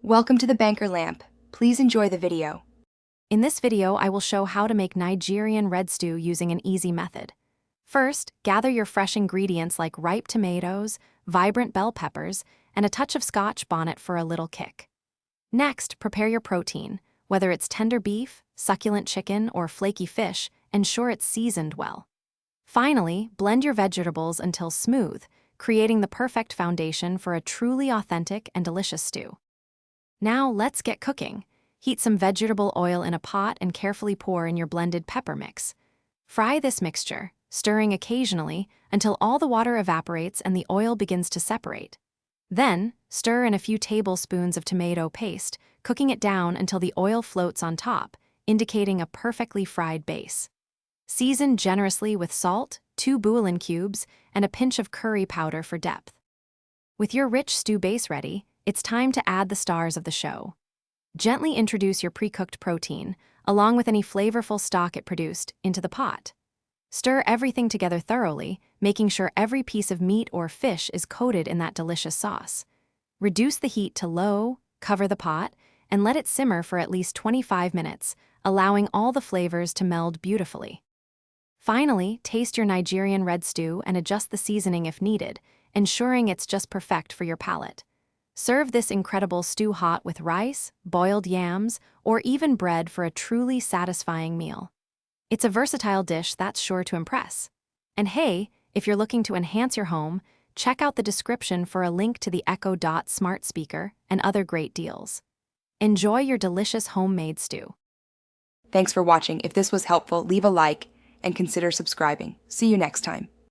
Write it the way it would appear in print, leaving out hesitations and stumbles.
Welcome to the Banker Lamp. Please enjoy the video. In this video, I will show how to make Nigerian red stew using an easy method. First, gather your fresh ingredients like ripe tomatoes, vibrant bell peppers, and a touch of Scotch bonnet for a little kick. Next, prepare your protein. Whether it's tender beef, succulent chicken, or flaky fish, ensure it's seasoned well. Finally, blend your vegetables until smooth, creating the perfect foundation for a truly authentic and delicious stew. Now let's get cooking. Heat some vegetable oil in a pot and carefully pour in your blended pepper mix. Fry this mixture, stirring occasionally until all the water evaporates and the oil begins to separate. Then, stir in a few tablespoons of tomato paste, cooking it down until the oil floats on top, indicating a perfectly fried base. Season generously with salt, 2 bouillon cubes, and a pinch of curry powder for depth. With your rich stew base ready, it's time to add the stars of the show. Gently introduce your pre-cooked protein, along with any flavorful stock it produced, into the pot. Stir everything together thoroughly, making sure every piece of meat or fish is coated in that delicious sauce. Reduce the heat to low, cover the pot, and let it simmer for at least 25 minutes, allowing all the flavors to meld beautifully. Finally, taste your Nigerian red stew and adjust the seasoning if needed, ensuring it's just perfect for your palate. Serve this incredible stew hot with rice, boiled yams, or even bread for a truly satisfying meal. It's a versatile dish that's sure to impress. And hey, if you're looking to enhance your home, check out the description for a link to the Echo Dot smart speaker and other great deals. Enjoy your delicious homemade stew. Thanks for watching. If this was helpful, leave a like and consider subscribing. See you next time.